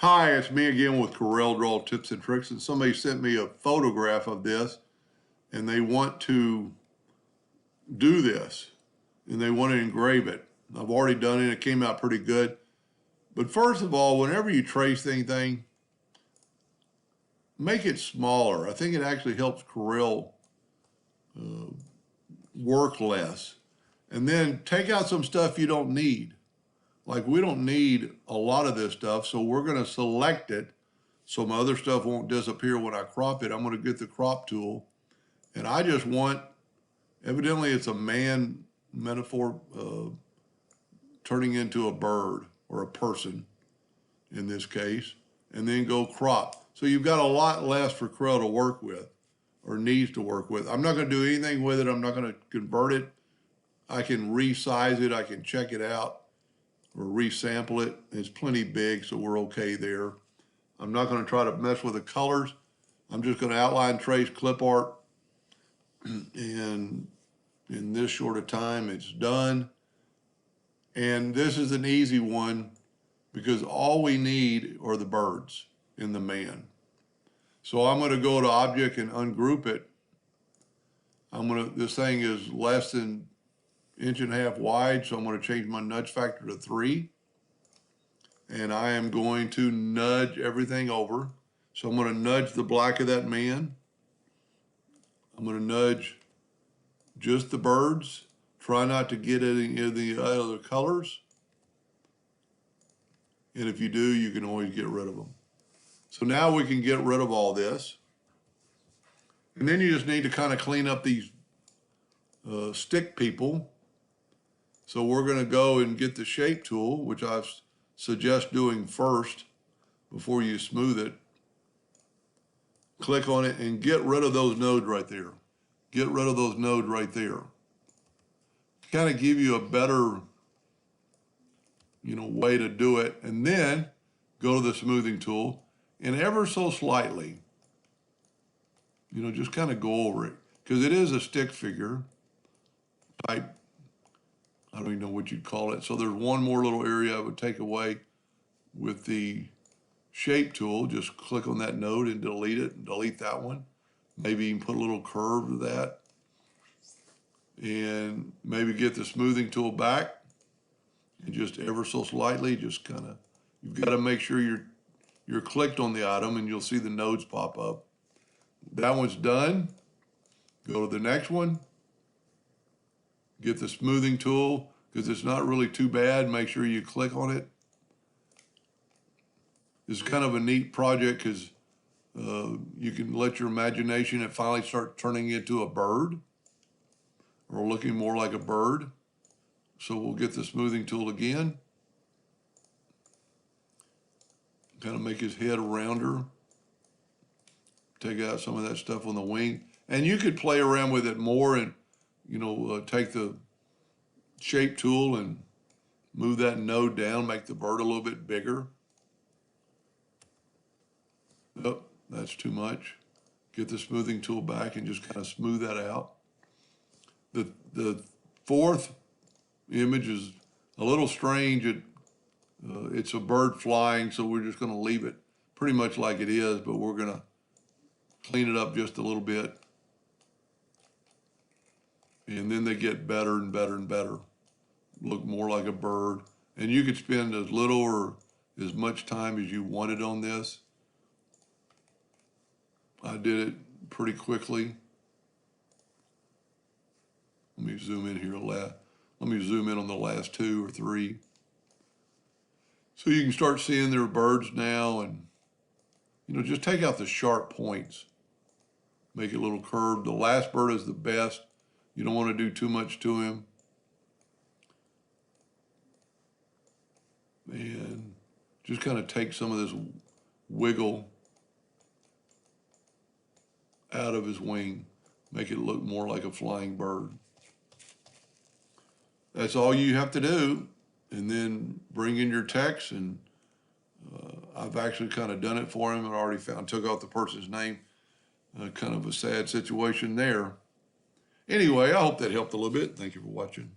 Hi, it's me again with Corel Draw Tips and Tricks, and somebody sent me a photograph of this, and they want to do this, and they want to engrave it. I've already done it. It came out pretty good. But first of all, whenever you trace anything, make it smaller. I think it actually helps Corel work less. And then take out some stuff you don't need. Like we don't need a lot of this stuff, so we're going to select it so my other stuff won't disappear when I crop it. I'm going to get the crop tool, and I just want, evidently it's a man metaphor turning into a bird or a person in this case, and then go crop. So you've got a lot less for Corel to work with or needs to work with. I'm not going to do anything with it. I'm not going to convert it. I can resize it. I can check it out or resample it. It's plenty big, so we're okay there. I'm not going to try to mess with the colors. I'm just going to outline, trace, clip art, and in this short of time, it's done. And this is an easy one because all we need are the birds and the man. So I'm going to go to Object and ungroup it. This thing is less than 1.5 inches wide, so I'm going to change my nudge factor to 3. And I am going to nudge everything over. So I'm going to nudge the black of that man. I'm going to nudge just the birds. Try not to get any of the other colors. And if you do, you can always get rid of them. So now we can get rid of all this. And then you just need to kind of clean up these stick people. So we're going to go and get the shape tool, which I suggest doing first before you smooth it. Click on it and get rid of those nodes right there. Get rid of those nodes right there. Kind of give you a better, way to do it. And then go to the smoothing tool and ever so slightly, just kind of go over it because it is a stick figure type. I don't even know what you'd call it. So there's one more little area I would take away with the shape tool. Just click on that node and delete it, and delete that one. Maybe you can put a little curve to that. And maybe get the smoothing tool back and just ever so slightly, just kind of, you've got to make sure you're clicked on the item and you'll see the nodes pop up. That one's done. Go to the next one. Get the smoothing tool because it's not really too bad. Make sure you click on it. This is kind of a neat project because you can let your imagination and finally start turning into a bird or looking more like a bird. So we'll get the smoothing tool again. Kind of make his head rounder. Take out some of that stuff on the wing. And you could play around with it more and take the shape tool and move that node down, make the bird a little bit bigger. Oh, that's too much. Get the smoothing tool back and just kind of smooth that out. The fourth image is a little strange. It's a bird flying, so we're just going to leave it pretty much like it is, but we're going to clean it up just a little bit. And then they get better and better and better. Look more like a bird. And you could spend as little or as much time as you wanted on this. I did it pretty quickly. Let me zoom in here. Let me zoom in on the last 2 or 3. So you can start seeing their birds now and, just take out the sharp points. Make it a little curved. The last bird is the best. You don't want to do too much to him. And just kind of take some of this wiggle out of his wing. Make it look more like a flying bird. That's all you have to do. And then bring in your text. And I've actually kind of done it for him and already took out the person's name. Kind of a sad situation there. Anyway, I hope that helped a little bit. Thank you for watching.